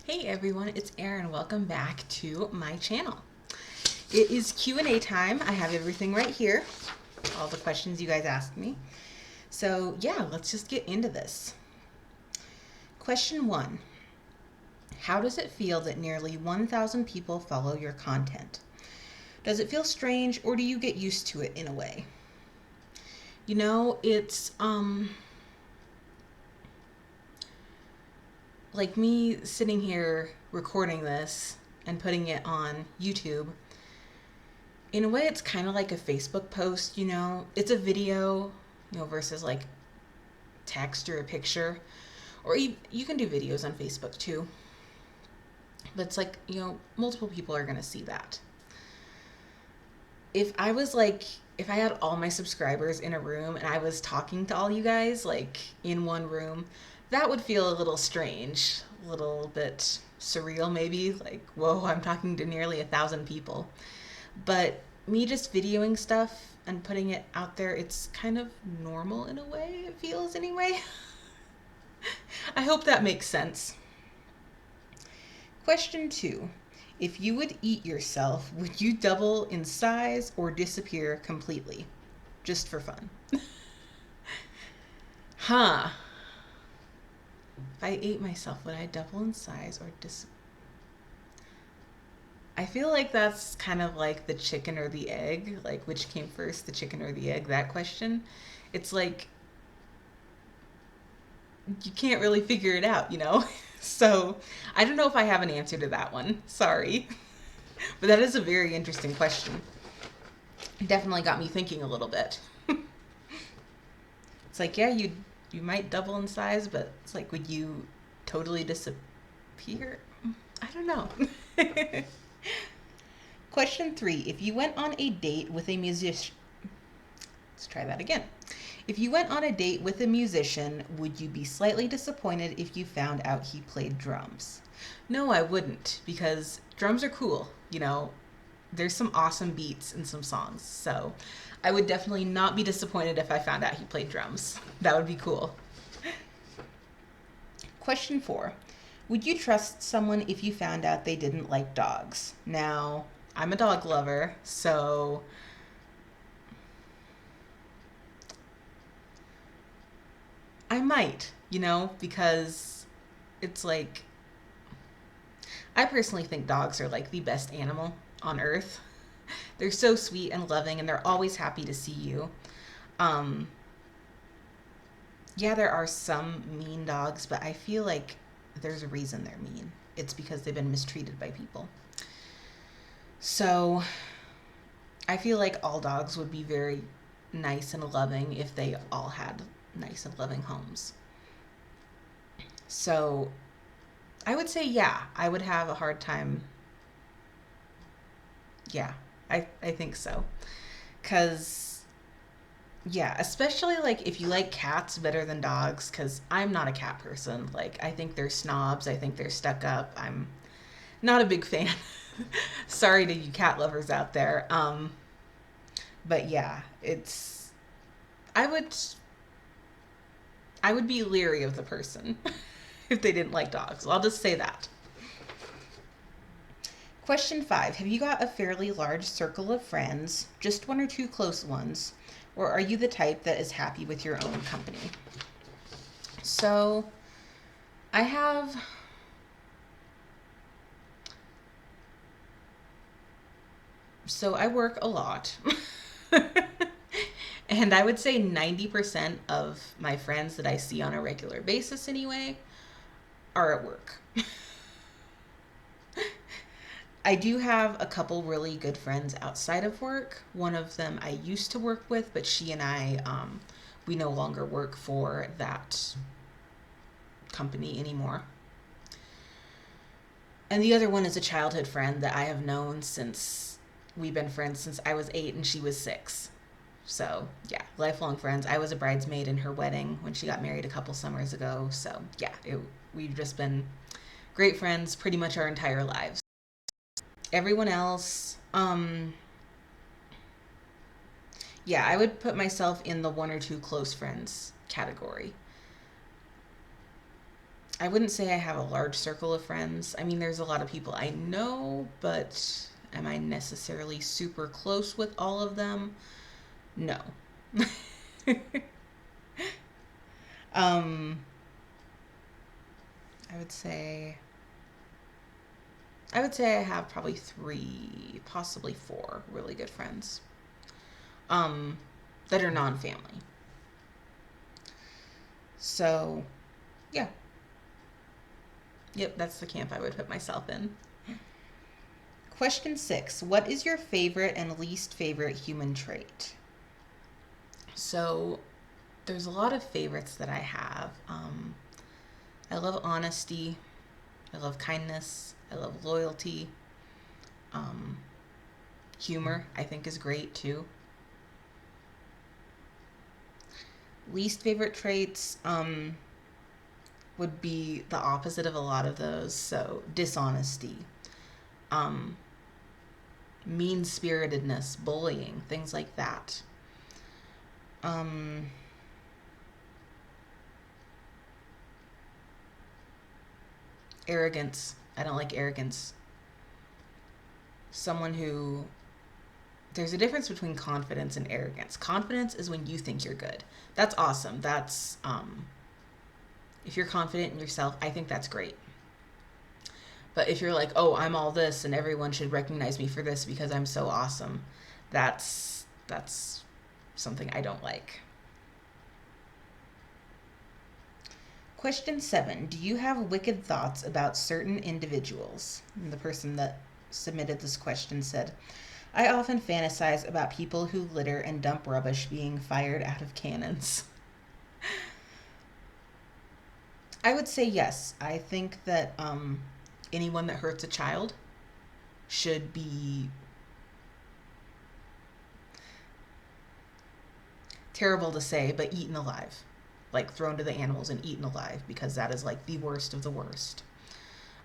Hey everyone, it's Erin. Welcome back to my channel. It is Q&A time. I have everything right here, all the questions you guys asked me. So yeah, let's just get into this. Question 1. How does it feel that nearly 1,000 people follow your content? Does it feel strange or do you get used to it in a way? It's like me sitting here recording this and putting it on YouTube. In a way, it's kind of like a Facebook post. It's a video, versus like text or a picture. Or you can do videos on Facebook too. But it's like, multiple people are going to see that. If I was like, if I had all my subscribers in a room and I was talking to all you guys, like in one room, that would feel a little strange, a little bit surreal maybe. Like, whoa, I'm talking to nearly 1,000 people. But me just videoing stuff and putting it out there, it's kind of normal in a way, it feels anyway. I hope that makes sense. Question 2. If you would eat yourself, would you double in size or disappear completely? Just for fun. Huh. If I ate myself, would I double in size or disappear? I feel like that's kind of like the chicken or the egg, like which came first, the chicken or the egg, that question. It's like you can't really figure it out? So I don't know if I have an answer to that one. Sorry. But that is a very interesting question. It definitely got me thinking a little bit. It's like, yeah, you might double in size, but it's like, would you totally disappear? I don't know. Question 3. If you went on a date with a musician, let's try that again. If you went on a date with a musician, would you be slightly disappointed if you found out he played drums? No, I wouldn't, because drums are cool. There's some awesome beats in some songs. So I would definitely not be disappointed if I found out he played drums. That would be cool. Question 4. Would you trust someone if you found out they didn't like dogs? Now, I'm a dog lover, so I might, because it's like, I personally think dogs are like the best animal on earth. They're so sweet and loving, and they're always happy to see you. Um, yeah, there are some mean dogs, but I feel like there's a reason they're mean. It's because they've been mistreated by people. So I feel like all dogs would be very nice and loving if they all had nice and loving homes. So I would say, yeah, I would have a hard time. Yeah, I think so. Because, yeah, especially like if you like cats better than dogs, because I'm not a cat person. Like, I think they're snobs. I think they're stuck up. I'm not a big fan. Sorry to you cat lovers out there. But yeah, I would I would be leery of the person if they didn't like dogs. I'll just say that. Question 5. Have you got a fairly large circle of friends, just one or two close ones, or are you the type that is happy with your own company? So, I have I work a lot. And I would say 90% of my friends that I see on a regular basis anyway are at work. I do have a couple really good friends outside of work. One of them I used to work with, but she and I, we no longer work for that company anymore. And the other one is a childhood friend that I have known since we've been friends since I was 8 and she was 6. So, yeah, lifelong friends. I was a bridesmaid in her wedding when she got married a couple summers ago. So, yeah, we've just been great friends pretty much our entire lives. Everyone else, yeah, I would put myself in the one or two close friends category. I wouldn't say I have a large circle of friends. I mean, there's a lot of people I know, but am I necessarily super close with all of them? No. um, I would say I would say I have probably three, possibly four really good friends. Um, that are non-family. So, yeah. Yep, that's the camp I would put myself in. Question 6. What is your favorite and least favorite human trait? So, there's a lot of favorites that I have. I love honesty. I love kindness. I love loyalty. Um, Humor, I think, is great too. Least favorite traits would be the opposite of a lot of those. So, dishonesty, um, mean spiritedness, bullying, things like that. Um, Arrogance. I don't like arrogance. Someone who There's a difference between confidence and arrogance. Confidence is when you think you're good. That's awesome. That's if you're confident in yourself, I think that's great. But if you're like, "Oh, I'm all this and everyone should recognize me for this because I'm so awesome." That's something I don't like. Question 7. Do you have wicked thoughts about certain individuals? And the person that submitted this question said, I often fantasize about people who litter and dump rubbish being fired out of cannons. I would say yes. I think that anyone that hurts a child should be, terrible to say, but eaten alive. Like thrown to the animals and eaten alive because that is like the worst of the worst.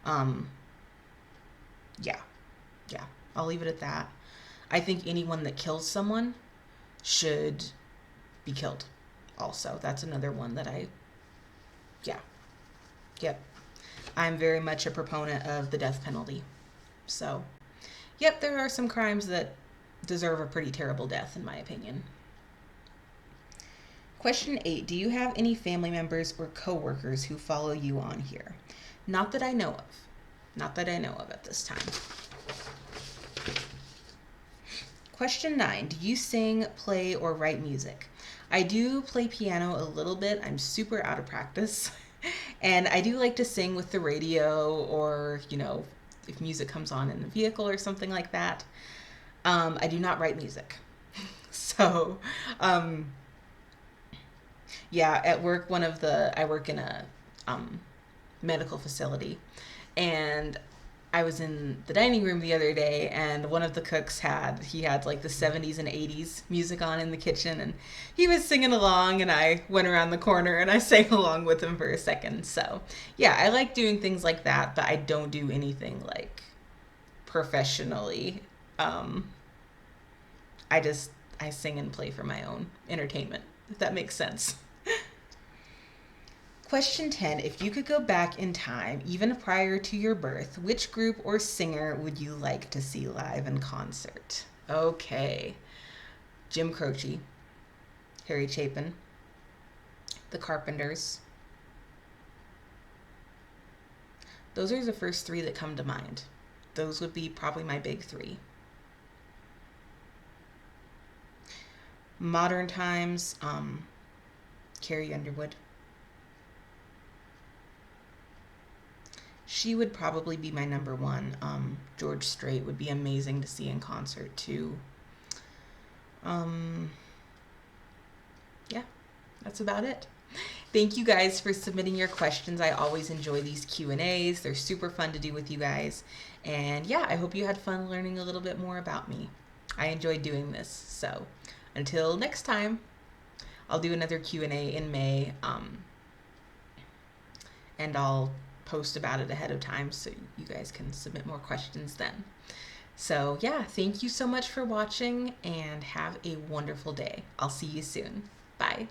Um, yeah, yeah. I'll leave it at that. I think anyone that kills someone should be killed. Also, that's another one that yeah, yep. I'm very much a proponent of the death penalty. So, yep, there are some crimes that deserve a pretty terrible death, in my opinion. Question 8. Do you have any family members or coworkers who follow you on here? Not that I know of. Not that I know of at this time. Question 9. Do you sing, play, or write music? I do play piano a little bit. I'm super out of practice. And I do like to sing with the radio or, if music comes on in the vehicle or something like that. I do not write music. So, yeah, at work, I work in a medical facility. And I was in the dining room the other day, and one of the cooks he had like the 70s and 80s music on in the kitchen, and he was singing along, and I went around the corner and I sang along with him for a second. So, yeah, I like doing things like that, but I don't do anything like professionally. Um, I sing and play for my own entertainment, if that makes sense. Question 10. If you could go back in time, even prior to your birth, which group or singer would you like to see live in concert? Okay. Jim Croce, Harry Chapin, The Carpenters. Those are the first three that come to mind. Those would be probably my big three. Modern times, Carrie Underwood. She would probably be my number one. George Strait would be amazing to see in concert too. Yeah, that's about it. Thank you guys for submitting your questions. I always enjoy these Q&As. They're super fun to do with you guys. And yeah, I hope you had fun learning a little bit more about me. I enjoyed doing this. So until next time, I'll do another Q&A in May. And I'll post about it ahead of time so you guys can submit more questions then. So yeah, thank you so much for watching and have a wonderful day. I'll see you soon. Bye.